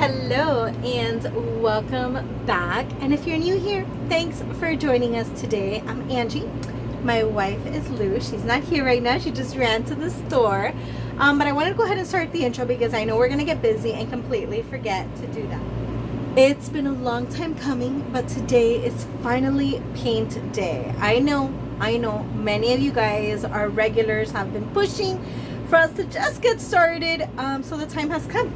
Hello and welcome back. And if you're new here, thanks for joining us today. I'm Angie. My wife is Lou. She's not here right now. She just ran to the store. But I wanted to go ahead and start the intro because I know we're going to get busy and completely forget to do that. It's been a long time coming, but today is finally paint day. I know many of you guys, our regulars, have been pushing for us to just get started. So the time has come.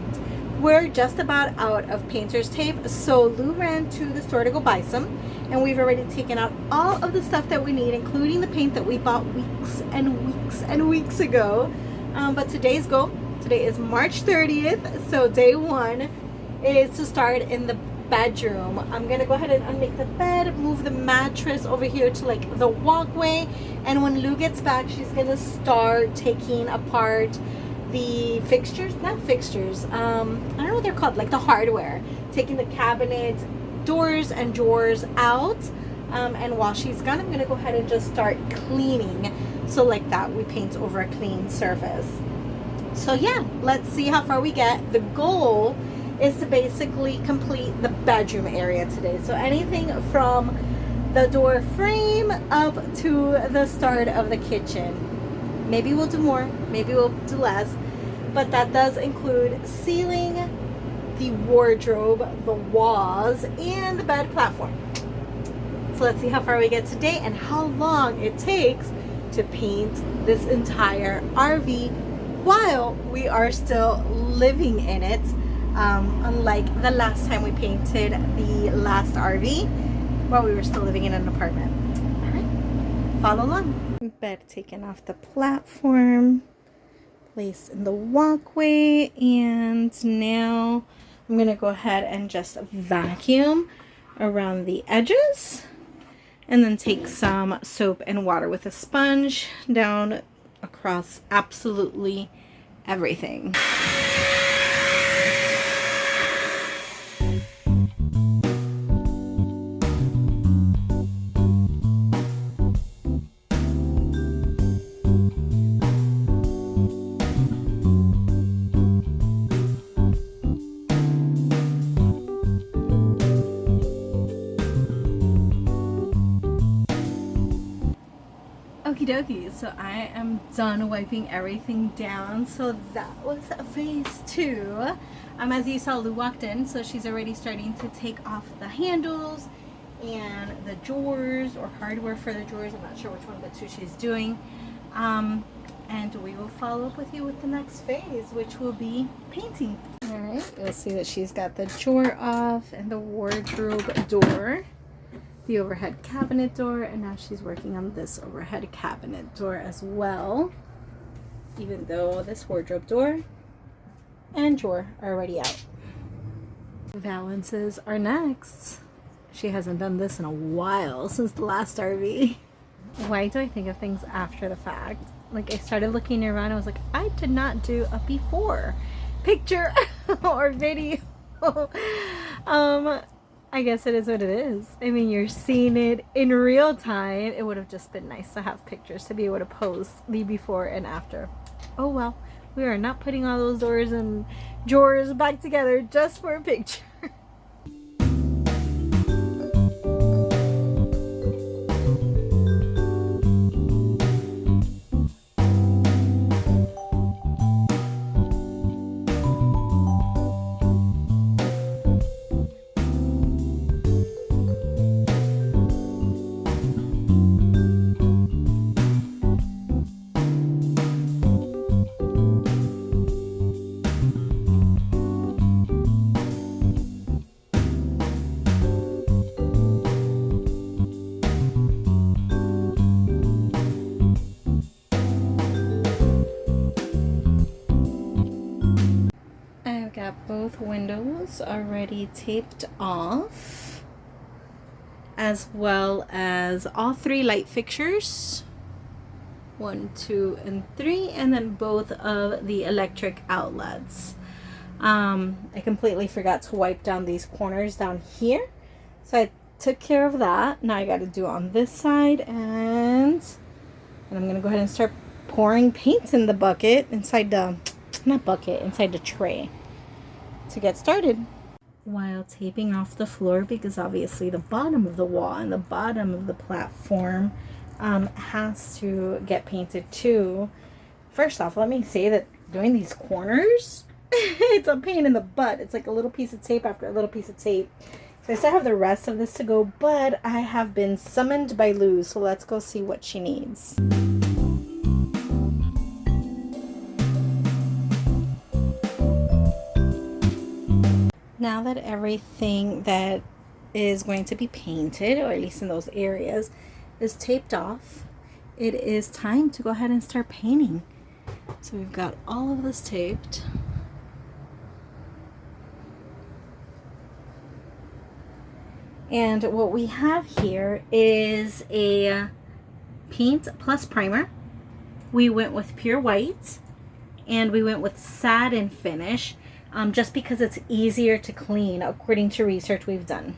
We're just about out of painter's tape, so Lou ran to the store to go buy some, and we've already taken out all of the stuff that we need, including the paint that we bought weeks and weeks ago. But today's goal, today is March 30th, so day one is to start in the bedroom. I'm gonna go ahead and unmake the bed, move the mattress over here to like the walkway, and when Lou gets back, she's gonna start taking apart the fixtures, not fixtures, I don't know what they're called, like the hardware, taking the cabinet doors and drawers out, and while she's gone, I'm gonna go ahead and just start cleaning, so like that we paint over a clean surface. So yeah, let's see how far we get. The goal is to basically complete the bedroom area today, so anything from the door frame up to the start of the kitchen. Maybe we'll do more, maybe we'll do less, but that does include sealing the wardrobe, the walls, and the bed platform. So let's see how far we get today and how long it takes to paint this entire RV while we are still living in it, unlike the last time we painted the last RV while we were still living in an apartment. All right, follow along. Bed taken off the platform, placed in the walkway, and now I'm gonna go ahead and just vacuum around the edges and then take some soap and water with a sponge down across absolutely everything. Okie dokie, so I am done wiping everything down. So that was phase two. As you saw, Lou walked in, so she's already starting to take off the handles and the drawers, or hardware for the drawers. I'm not sure which one of the two she's doing. And we will follow up with you with the next phase, which will be painting. All right, you'll see that she's got the drawer off and the wardrobe door, the overhead cabinet door, and now she's working on this overhead cabinet door as well, even though this wardrobe door and drawer are already out. Valances are next. She hasn't done this in a while, since the last RV. Why do I think of things after the fact? Like, I started looking around and I was like, I did not do a before picture or video. I guess it is what it is. I mean, you're seeing it in real time. It would have just been nice to have pictures to be able to post the before and after. Oh well, we are not putting all those doors and drawers back together just for a picture. Both windows already taped off, as well as all three light fixtures, 1, 2, and 3, and then both of the electric outlets. I completely forgot to wipe down these corners down here, so I took care of that. Now I got to do on this side, and I'm gonna go ahead and start pouring paint in the bucket inside the, not bucket, inside the tray, to get started. While taping off the floor, because obviously the bottom of the wall and the bottom of the platform has to get painted too. First off, let me say that doing these corners, it's a pain in the butt. It's like a little piece of tape after a little piece of tape. So I still have the rest of this to go, but I have been summoned by Luz, so let's go see what she needs. Now that everything that is going to be painted, or at least in those areas, is taped off, it is time to go ahead and start painting. So we've got all of this taped. And what we have here is a paint plus primer. We went with pure white and we went with satin finish, just because it's easier to clean according to research we've done.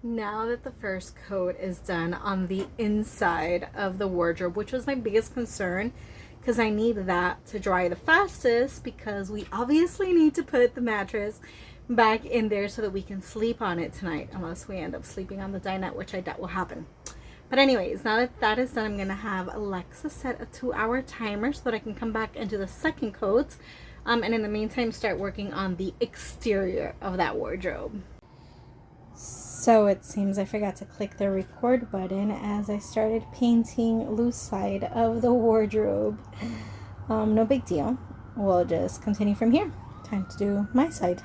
Now that the first coat is done on the inside of the wardrobe, which was my biggest concern, because I need that to dry the fastest, because we obviously need to put the mattress back in there so that we can sleep on it tonight, unless we end up sleeping on the dinette, which I doubt will happen. But anyways, now that that is done, I'm gonna have Alexa set a 2-hour timer so that I can come back and do the second coat, and in the meantime start working on the exterior of that wardrobe. So it seems I forgot to click the record button as I started painting loose side of the wardrobe. No big deal. We'll just continue from here. Time to do my side.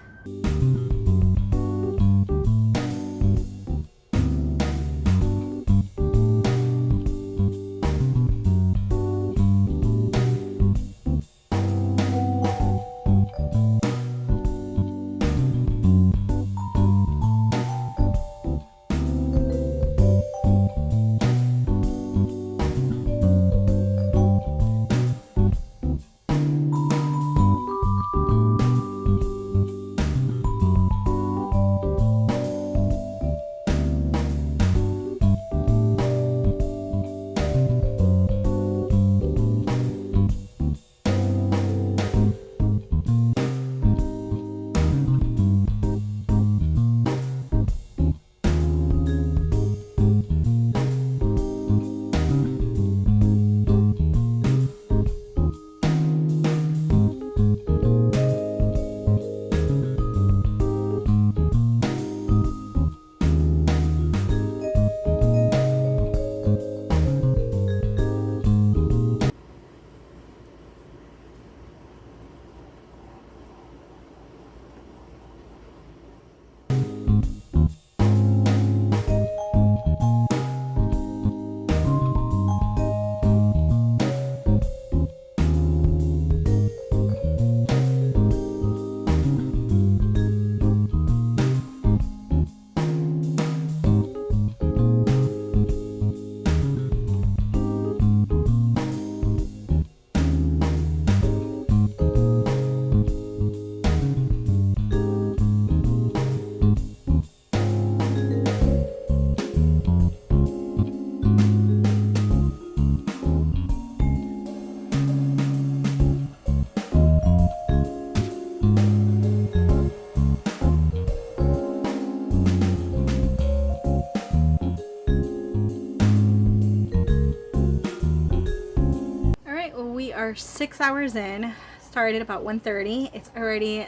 are 6 hours in. Started about 1:30. It's already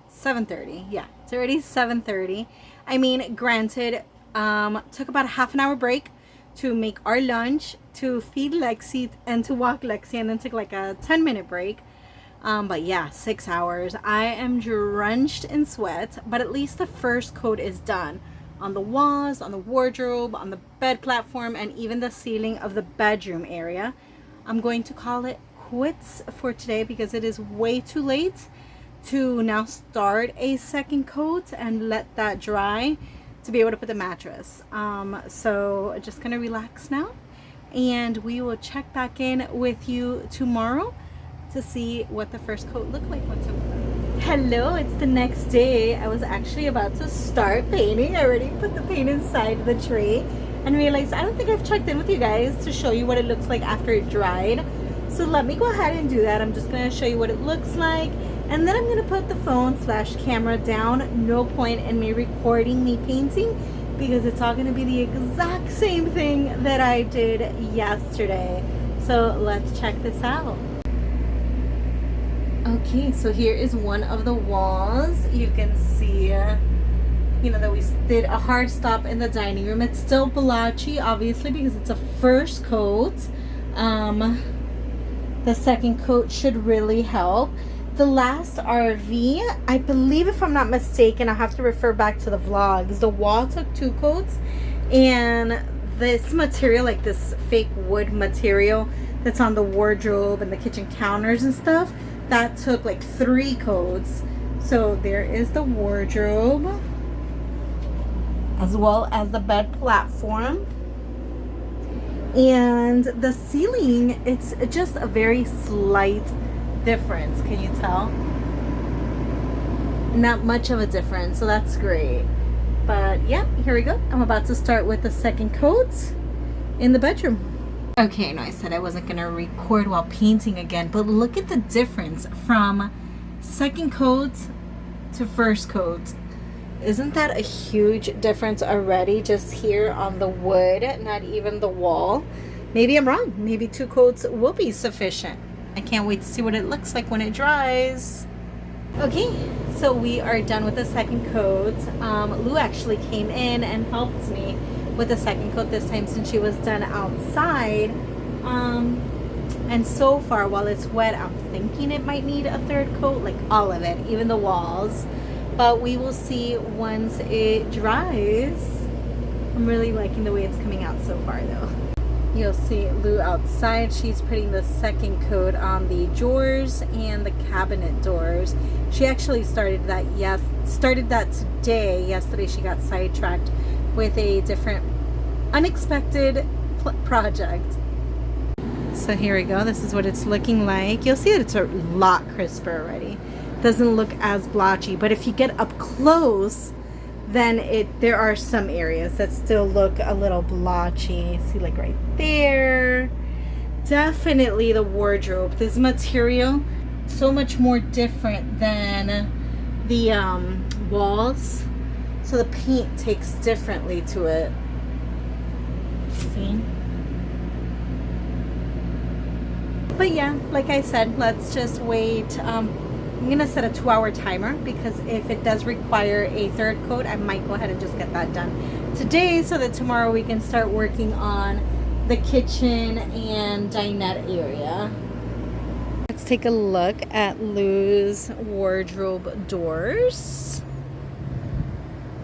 7:30. Yeah, it's already 7:30. I mean, granted, took about a half an hour break to make our lunch, to feed Lexi, and to walk Lexi, and then took like a 10-minute break. But yeah, 6 hours. I am drenched in sweat, but at least the first coat is done on the walls, on the wardrobe, on the bed platform, and even the ceiling of the bedroom area. I'm going to call it quits for today because it is way too late to now start a second coat and let that dry to be able to put the mattress. So just gonna relax now, and we will check back in with you tomorrow to see what the first coat looked like once it was done. Hello, it's the next day. I was actually about to start painting. I already put the paint inside the tray and realized I don't think I've checked in with you guys to show you what it looks like after it dried. So let me go ahead and do that. I'm just going to show you what it looks like, and then I'm going to put the phone/camera down. No point in me recording me painting because it's all going to be the exact same thing that I did yesterday. So let's check this out. Okay, so here is one of the walls. You can see, you know, that we did a hard stop in the dining room. It's still blotchy, obviously, because it's a first coat. The second coat should really help. The last RV, I believe, if I'm not mistaken, I'll have to refer back to the vlogs. The wall took 2 coats, and this material, like this fake wood material that's on the wardrobe and the kitchen counters and stuff, that took like 3 coats. So there is the wardrobe as well as the bed platform. And the ceiling, it's just a very slight difference. Can you tell? Not much of a difference, so that's great. But yeah, here we go. I'm about to start with the second coat in the bedroom. Okay, no, I said I wasn't gonna record while painting again, but look at the difference from second coat to first coat. Isn't that a huge difference already, just here on the wood, not even the wall? Maybe I'm wrong. Maybe 2 coats will be sufficient. I can't wait to see what it looks like when it dries. Okay, so we are done with the second coat. Lou actually came in and helped me with the second coat this time since she was done outside. And so far, while it's wet, I'm thinking it might need a third coat, like all of it, even the walls. But we will see once it dries. I'm really liking the way it's coming out so far though. You'll see Lou outside. She's putting the second coat on the drawers and the cabinet doors. She actually started that today. Yesterday she got sidetracked with a different unexpected project. So here we go. This is what it's looking like. You'll see that it's a lot crisper already. Doesn't look as blotchy, but if you get up close, then there are some areas that still look a little blotchy. See, like right there. Definitely the wardrobe. This material, so much more different than the walls. So the paint takes differently to it. See? But yeah, like I said, let's just wait. I'm gonna set a 2-hour timer because if it does require a third coat, I might go ahead and just get that done today so that tomorrow we can start working on the kitchen and dinette area. Let's take a look at Lou's wardrobe doors.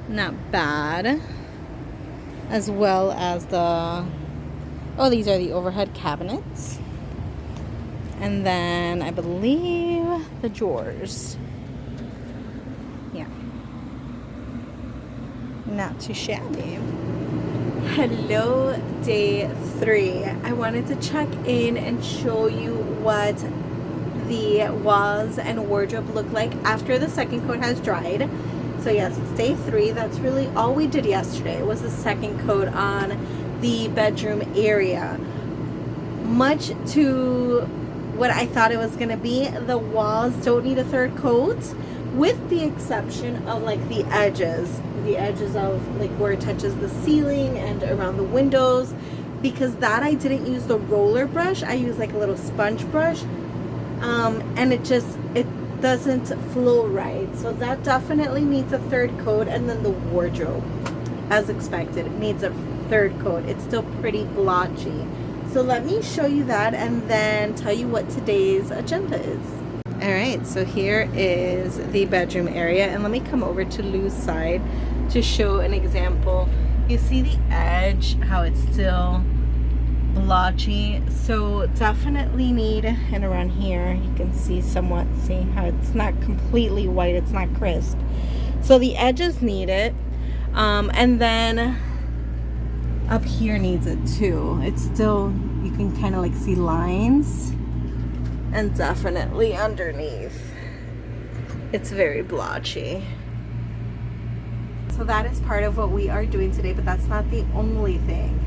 Not bad. As well as these are the overhead cabinets. And then I believe the drawers. Yeah. Not too shabby. Hello, day 3. I wanted to check in and show you what the walls and wardrobe look like after the second coat has dried. So yes, it's day 3. That's really all we did yesterday was the second coat on the bedroom area. Much to what I thought it was gonna be, the walls don't need a third coat, with the exception of like the edges of like where it touches the ceiling and around the windows, because that I didn't use the roller brush. I used like a little sponge brush and it doesn't flow right. So that definitely needs a third coat. And then the wardrobe, as expected, it needs a third coat. It's still pretty blotchy. So let me show you that and then tell you what today's agenda is. All right, so here is the bedroom area, and let me come over to Lou's side to show an example. You see the edge, how it's still blotchy, so definitely need, and around here you can see somewhat, see how it's not completely white, it's not crisp, so the edges need it, and then up here needs it too. It's still, you can kind of like see lines, and definitely underneath it's very blotchy. So that is part of what we are doing today, but that's not the only thing.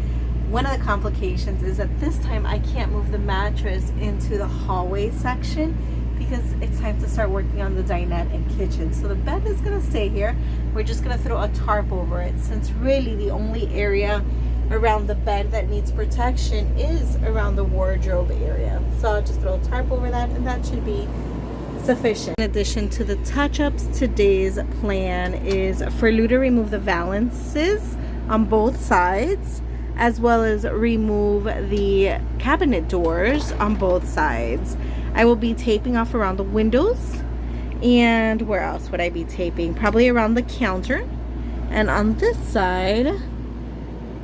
One of the complications is that this time I can't move the mattress into the hallway section because it's time to start working on the dinette and kitchen. So the bed is gonna stay here. We're just gonna throw a tarp over it, since really the only area around the bed that needs protection is around the wardrobe area. So I'll just throw a tarp over that, and that should be sufficient. In addition to the touch-ups, today's plan is for Lou to remove the valances on both sides, as well as remove the cabinet doors on both sides. I will be taping off around the windows, and where else would I be taping? Probably around the counter, and on this side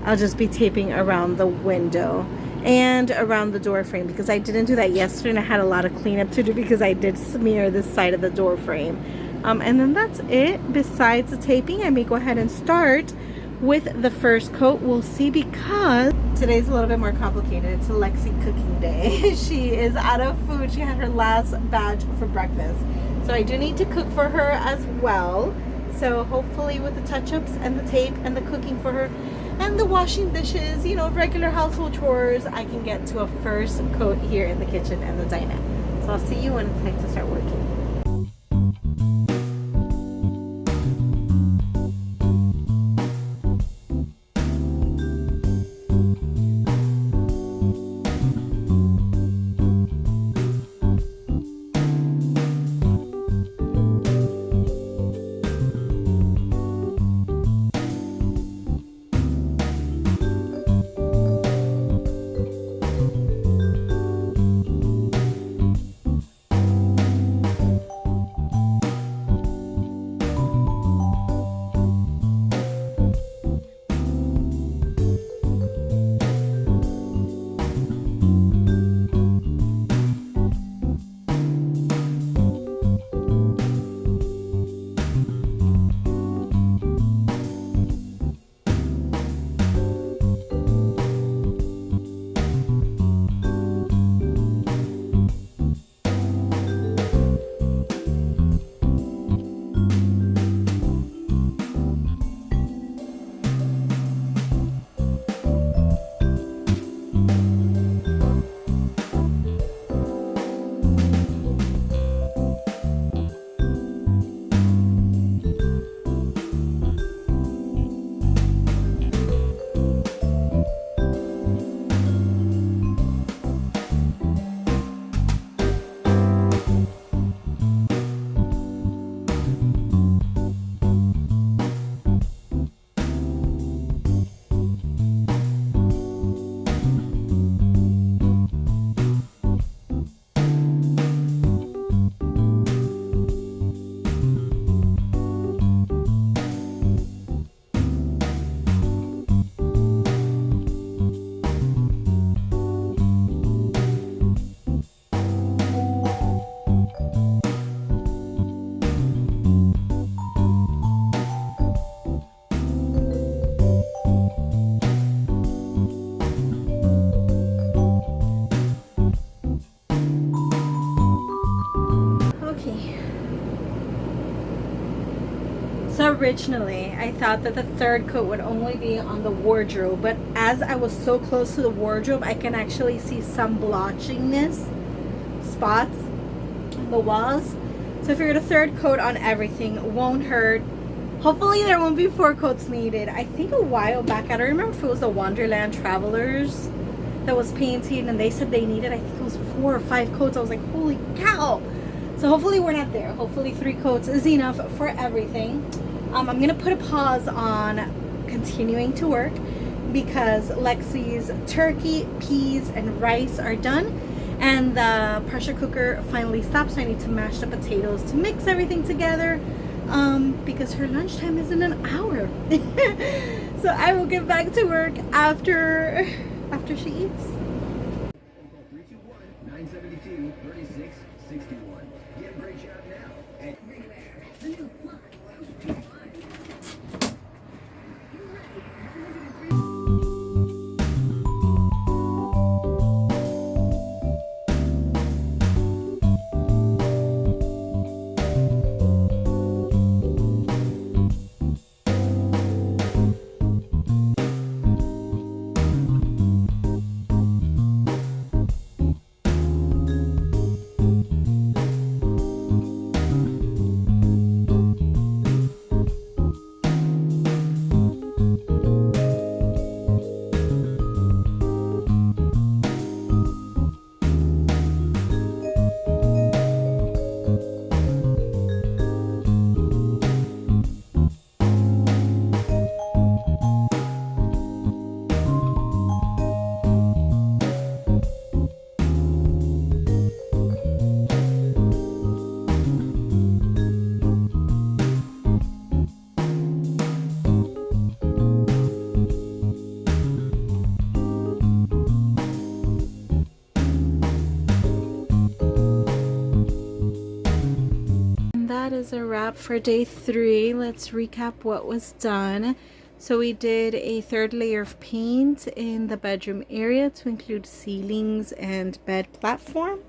I'll just be taping around the window and around the door frame, because I didn't do that yesterday and I had a lot of cleanup to do because I did smear this side of the door frame. And then that's it. Besides the taping, I may go ahead and start with the first coat. We'll see, because today's a little bit more complicated. It's Alexi cooking day. She is out of food. She had her last batch for breakfast, so I do need to cook for her as well. So hopefully with the touch-ups and the tape and the cooking for her and the washing dishes, you know, regular household chores, I can get to a first coat here in the kitchen and the dinette. So I'll see you when it's time to start working. So originally I thought that the third coat would only be on the wardrobe, but as I was so close to the wardrobe, I can actually see some blotchiness spots on the walls. So I figured a third coat on everything won't hurt. Hopefully there won't be 4 coats needed. I think a while back, I don't remember if it was the Wonderland Travelers that was painting, and they said they needed, I think it was 4 or 5 coats. I was like, holy cow. So hopefully we're not there. Hopefully 3 coats is enough for everything. I'm gonna put a pause on continuing to work because Lexi's turkey, peas, and rice are done, and the pressure cooker finally stopped, so I need to mash the potatoes to mix everything together, because her lunchtime is in an hour. So I will get back to work after she eats. 972-3661. Get Bridge out now at That is a wrap for day 3. Let's recap what was done. So we did a 3rd layer of paint in the bedroom area to include ceilings and bed platform.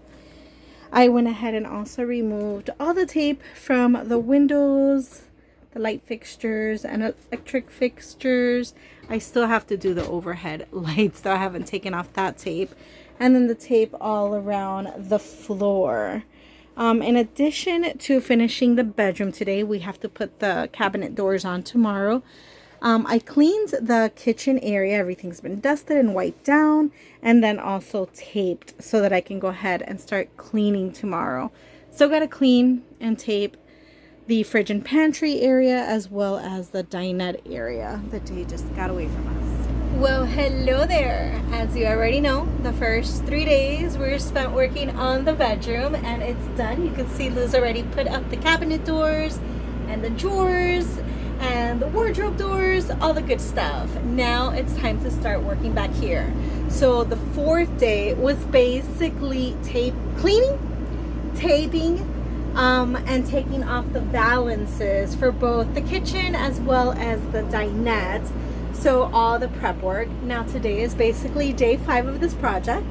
I went ahead and also removed all the tape from the windows, the light fixtures, and electric fixtures. I still have to do the overhead lights, though I haven't taken off that tape. And then the tape all around the floor. In addition to finishing the bedroom today, we have to put the cabinet doors on tomorrow. I cleaned the kitchen area. Everything's been dusted and wiped down, and then also taped so that I can go ahead and start cleaning tomorrow. Still got to clean and tape the fridge and pantry area as well as the dinette area. The day just got away from us. Well, hello there. As you already know, the first 3 days were spent working on the bedroom, and it's done. You can see Luz already put up the cabinet doors and the drawers and the wardrobe doors, all the good stuff. Now it's time to start working back here. So the 4th day was basically cleaning, taping, and taking off the valances for both the kitchen as well as the dinette. So all the prep work. Now today is basically day 5 of this project,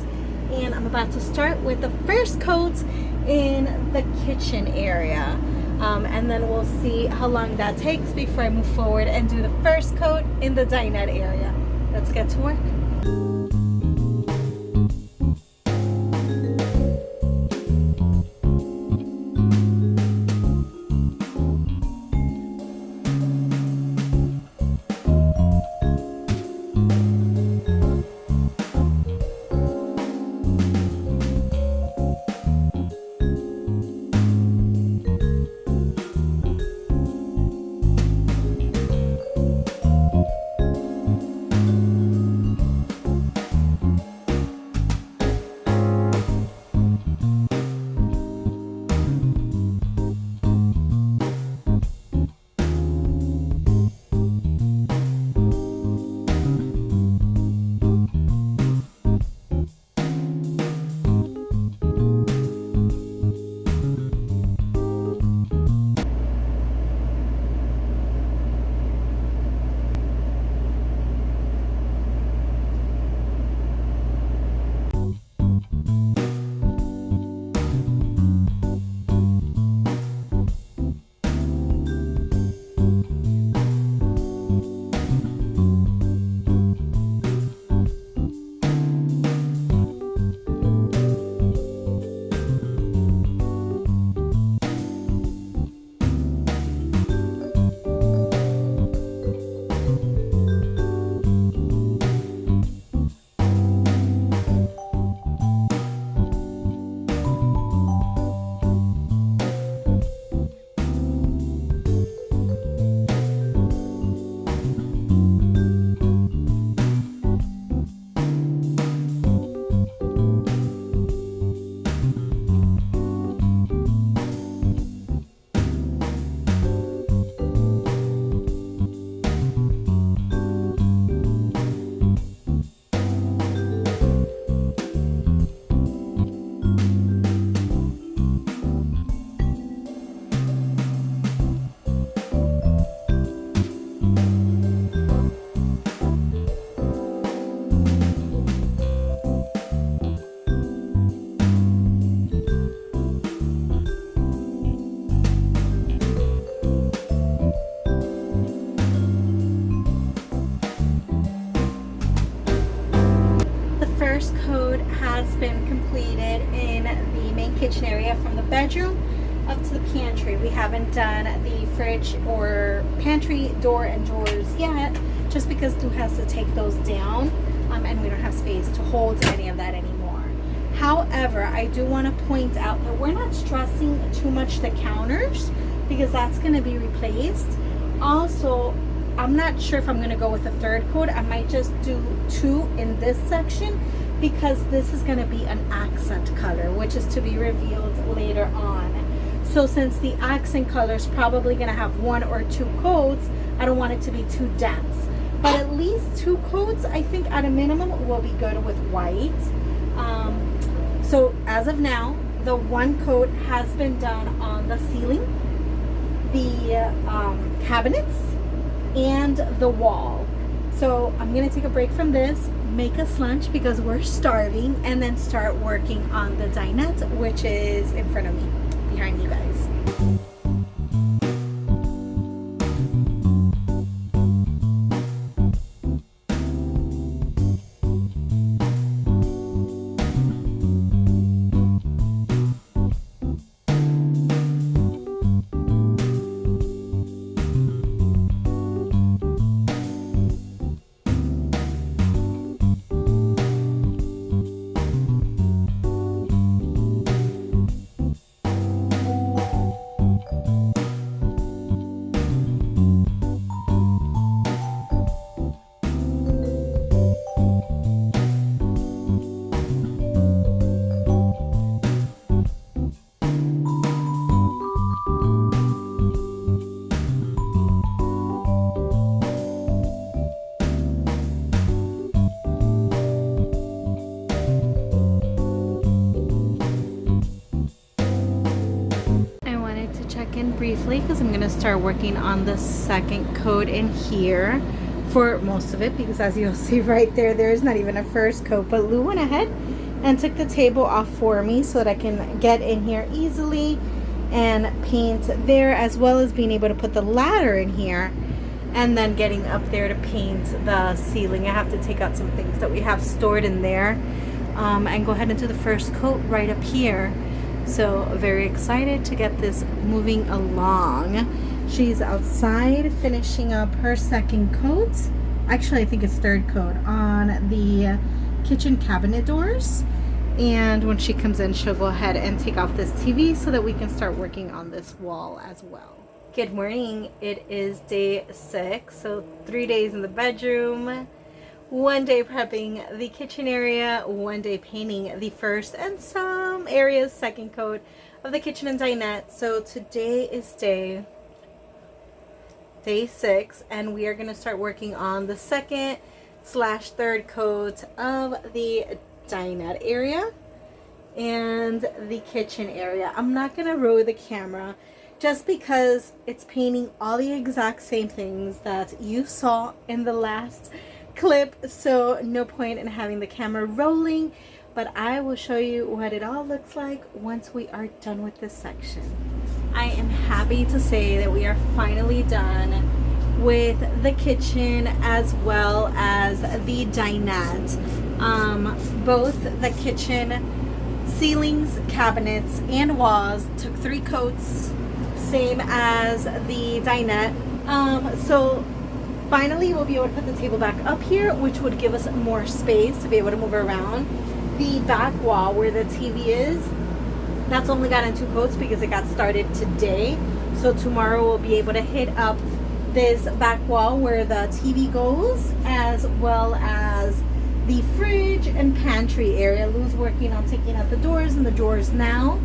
and I'm about to start with the first coat in the kitchen area, and then we'll see how long that takes before I move forward and do the first coat in the dinette area. Let's get to work. has been completed in the main kitchen area from the bedroom up to the pantry. We haven't done the fridge or pantry door and drawers yet, just because Lou has to take those down, and we don't have space to hold any of that anymore. However, I do want to point out that we're not stressing too much the counters, because that's going to be replaced. Also, I'm not sure if I'm going to go with a third coat. I might just do 2 in this section, because this is going to be an accent color, which is to be revealed later on. So since the accent color is probably going to have 1 or 2 coats, I don't want it to be too dense. But at least 2 coats, I think at a minimum, will be good with white. So as of now, the 1 coat has been done on the ceiling, the cabinets, and the wall. So I'm going to take a break from this, make us lunch because we're starving, and then start working on the dinette, which is in front of me, behind you guys. Briefly, because I'm going to start working on the second coat in here for most of it, because as you'll see right there, there's not even a first coat. But Lou went ahead and took the table off for me so that I can get in here easily and paint there, as well as being able to put the ladder in here and then getting up there to paint the ceiling. I have to take out some things that we have stored in there, and go ahead and do the first coat right up here. So very excited to get this moving along. She's outside finishing up her second coat. Actually, I think it's third coat on the kitchen cabinet doors. And when she comes in, she'll go ahead and take off this TV so that we can start working on this wall as well. Good morning. It is day 6, so 3 days in the bedroom. 1 day prepping the kitchen area, 1 day painting the first and some areas second coat of the kitchen and dinette. So today is day 6, and we are going to start working on the second/third coat of the dinette area and the kitchen area. I'm not going to roll the camera just because it's painting all the exact same things that you saw in the last clip, so no point in having the camera rolling, but I will show you what it all looks like once we are done with this section. I am happy to say that we are finally done with the kitchen as well as the dinette. Both the kitchen ceilings, cabinets, and walls took 3 coats, same as the dinette. So finally, we'll be able to put the table back up here, which would give us more space to be able to move around. The back wall where the TV is, that's only gotten 2 coats because it got started today. So tomorrow we'll be able to hit up this back wall where the TV goes, as well as the fridge and pantry area. Lou's working on taking out the doors and the drawers now.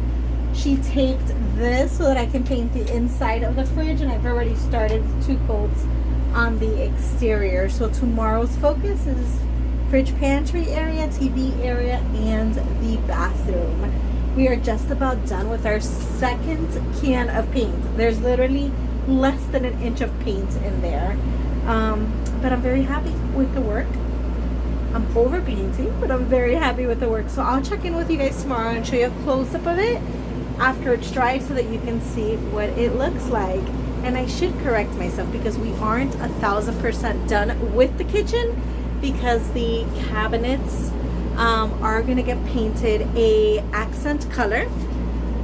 She taped this so that I can paint the inside of the fridge, and I've already started 2 coats on the exterior. So tomorrow's focus is fridge, pantry area, TV area, and the bathroom. We are just about done with our second can of paint. There's literally less than an inch of paint in there, but I'm very happy with the work. I'm over painting, but I'm very happy with the work. So I'll check in with you guys tomorrow and show you a close-up of it after it's dry so that you can see what it looks like. And I should correct myself because we aren't 1000% done with the kitchen, because the cabinets are gonna get painted a accent color.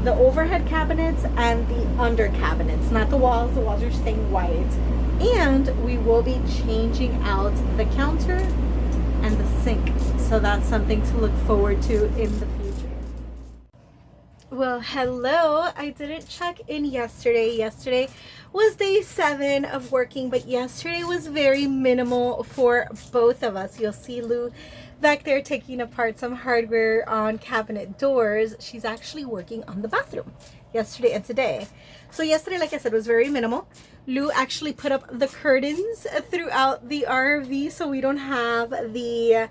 The overhead cabinets and the under cabinets, not the walls. The walls are staying white. And we will be changing out the counter and the sink. So that's something to look forward to in the future. Well, hello. I didn't check in yesterday. Yesterday was day 7 of working, but yesterday was very minimal for both of us. You'll see Lou back there taking apart some hardware on cabinet doors. She's actually working on the bathroom yesterday and today. So yesterday, like I said, was very minimal. Lou actually put up the curtains throughout the RV so we don't have the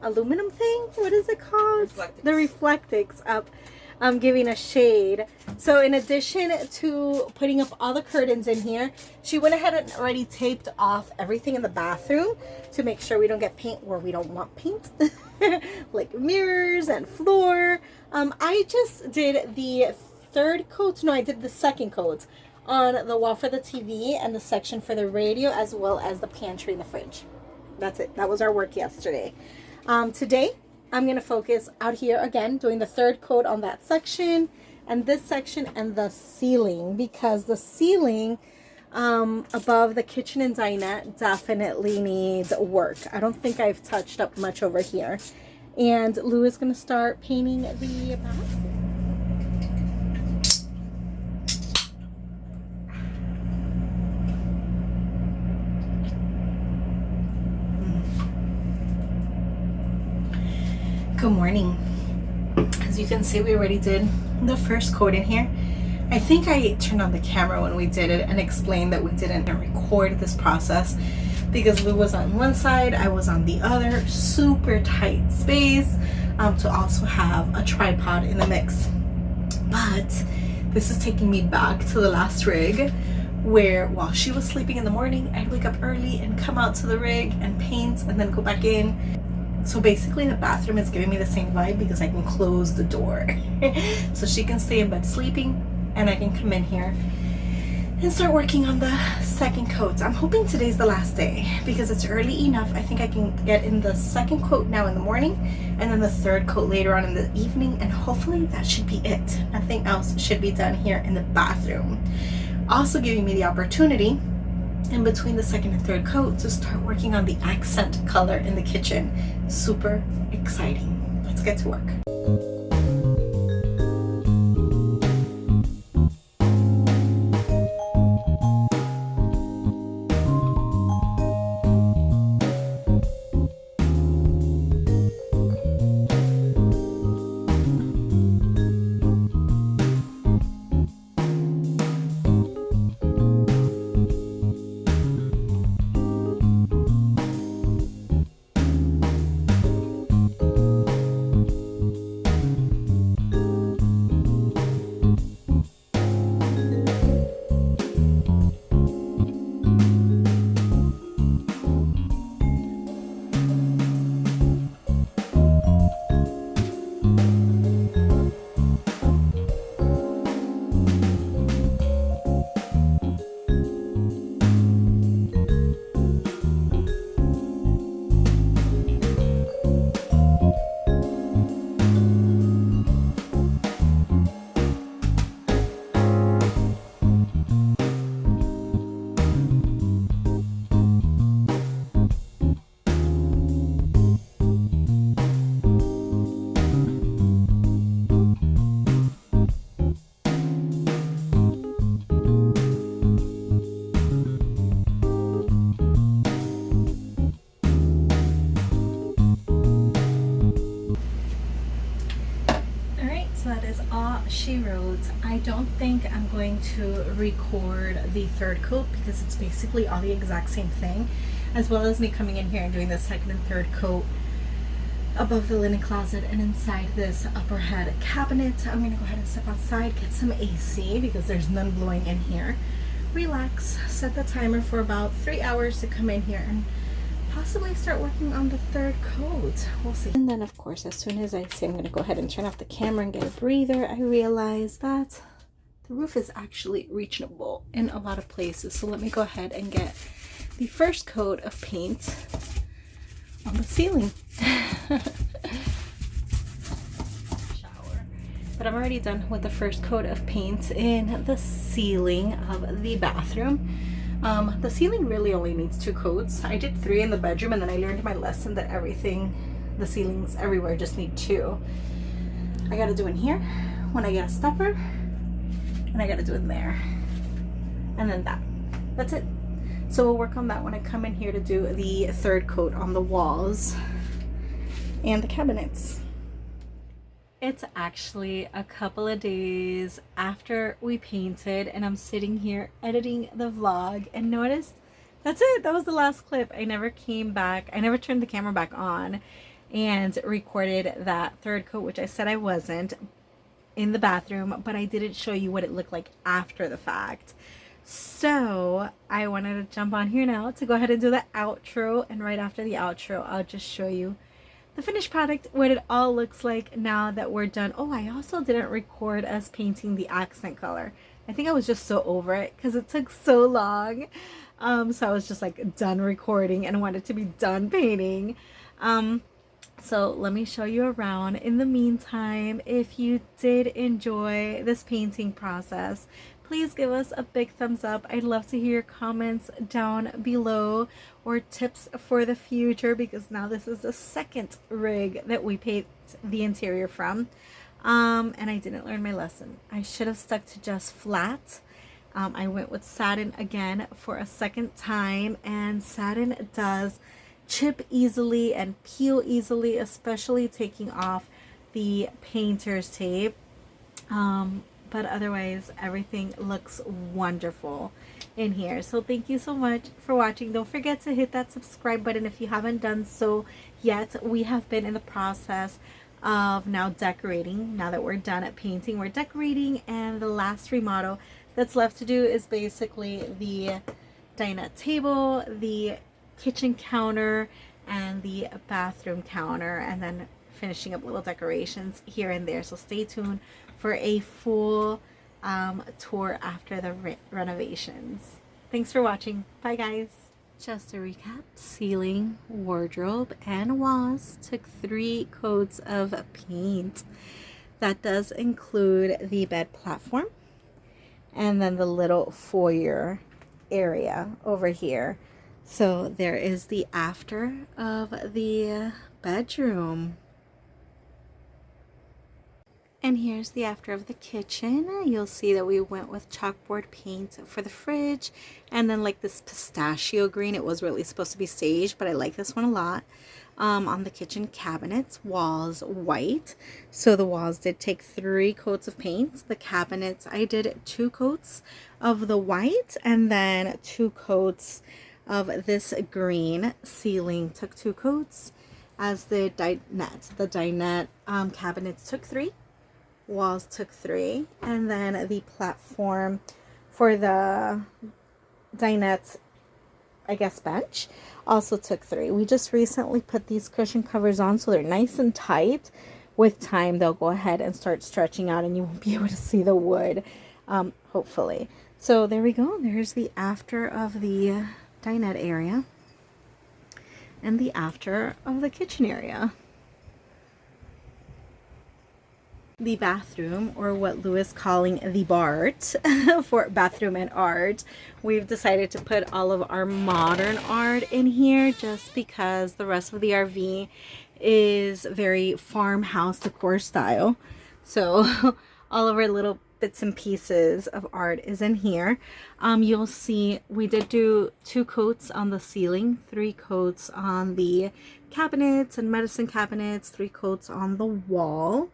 aluminum thing. What is it called? Reflectix. The Reflectix up. Giving a shade. So in addition to putting up all the curtains in here, she went ahead and already taped off everything in the bathroom to make sure we don't get paint where we don't want paint, like mirrors and floor. I just did the 3rd coat. No, I did the 2nd coat on the wall for the TV and the section for the radio, as well as the pantry and the fridge. That's it. That was our work yesterday. Today I'm going to focus out here again, doing the 3rd coat on that section and this section and the ceiling, because the ceiling above the kitchen and dinette definitely needs work. I don't think I've touched up much over here. And Lou is going to start painting the bathroom. Good morning. As you can see, we already did the 1st coat in here. I think I turned on the camera when we did it and explained that we didn't record this process because Lou was on one side, I was on the other. Super tight space to also have a tripod in the mix. But this is taking me back to the last rig where while she was sleeping in the morning, I'd wake up early and come out to the rig and paint and then go back in. So basically the bathroom is giving me the same vibe because I can close the door. So she can stay in bed sleeping and I can come in here and start working on the 2nd coat. I'm hoping today's the last day because it's early enough. I think I can get in the 2nd coat now in the morning and then the 3rd coat later on in the evening, and hopefully that should be it. Nothing else should be done here in the bathroom. Also giving me the opportunity in between the 2nd and 3rd coat to start working on the accent color in the kitchen. Super exciting. Let's get to work. She wrote, I don't think I'm going to record the 3rd coat because it's basically all the exact same thing, as well as me coming in here and doing the 2nd and 3rd coat above the linen closet and inside this upper head cabinet. I'm going to go ahead and step outside, get some AC because there's none blowing in here. Relax, set the timer for about 3 hours to come in here and possibly start working on the 3rd coat. We'll see. And then of course, as soon as I say I'm going to go ahead and turn off the camera and get a breather, I realize that the roof is actually reachable in a lot of places. So let me go ahead and get the 1st coat of paint on the ceiling. But I'm already done with the first coat of paint in the ceiling of the bathroom. The ceiling really only needs 2 coats. I did 3 in the bedroom, and then I learned my lesson that the ceilings everywhere just need 2. I gotta do in here when I get a stepper, and I gotta do it there, and then that's it. So we'll work on that when I come in here to do the 3rd coat on the walls and the cabinets. It's actually a couple of days after we painted, and I'm sitting here editing the vlog, and noticed that's it. That was the last clip. I never came back. I never turned the camera back on and recorded that 3rd coat, which I said I wasn't, in the bathroom, but I didn't show you what it looked like after the fact. So I wanted to jump on here now to go ahead and do the outro, and right after the outro I'll just show you the finished product, what it all looks like now that we're done. Oh, I also didn't record us painting the accent color. I think I was just so over it because it took so long. So I was just like done recording and wanted to be done painting. So let me show you around. In the meantime, if you did enjoy this painting process, please give us a big thumbs up. I'd love to hear your comments down below, or tips for the future, because now this is the 2nd rig that we paint the interior from. And I didn't learn my lesson. I should have stuck to just flat. I went with satin again for a 2nd time, and satin does chip easily and peel easily, especially taking off the painter's tape. But otherwise everything looks wonderful in here. So thank you so much for watching. Don't forget to hit that subscribe button if you haven't done so yet. We have been in the process of now decorating. Now that we're done at painting, we're decorating, and the last remodel that's left to do is basically the dinette table, the kitchen counter, and the bathroom counter, and then finishing up little decorations here and there. So stay tuned for a full tour after the renovations. Thanks for watching. Bye guys. Just to recap, ceiling, wardrobe, and walls took 3 coats of paint. That does include the bed platform and then the little foyer area over here. So there is the after of the bedroom. And here's the after of the kitchen. You'll see that we went with chalkboard paint for the fridge, and then like this pistachio green. It was really supposed to be sage, but I like this one a lot. On the kitchen cabinets, walls white. So the walls did take 3 coats of paint. The cabinets, I did 2 coats of the white, and then 2 coats of this green. Ceiling took 2 coats, as the dinette cabinets took 3. Walls took 3, and then the platform for the dinette, I guess, bench also took 3. We just recently put these cushion covers on, so they're nice and tight. With time they'll go ahead and start stretching out, and you won't be able to see the wood, hopefully. So there we go. There's the after of the dinette area and the after of the kitchen area. The bathroom, or what Lou is calling the BART for bathroom and art, we've decided to put all of our modern art in here just because the rest of the RV is very farmhouse decor style. So all of our little bits and pieces of art is in here. You'll see we did do 2 coats on the ceiling, 3 coats on the cabinets and medicine cabinets, 3 coats on the wall.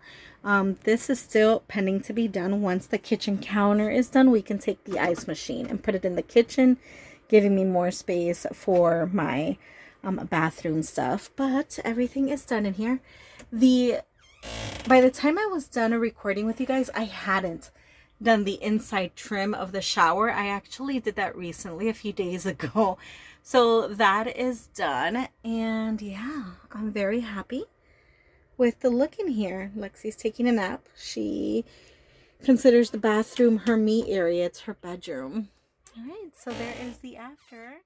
This is still pending to be done. Once the kitchen counter is done, we can take the ice machine and put it in the kitchen, giving me more space for my bathroom stuff. But everything is done in here. By the time I was done recording with you guys, I hadn't done the inside trim of the shower. I actually did that recently, a few days ago. So that is done, and yeah, I'm very happy with the look in here. Lexi's taking a nap. She considers the bathroom her me area. It's her bedroom. All right, so there is the after.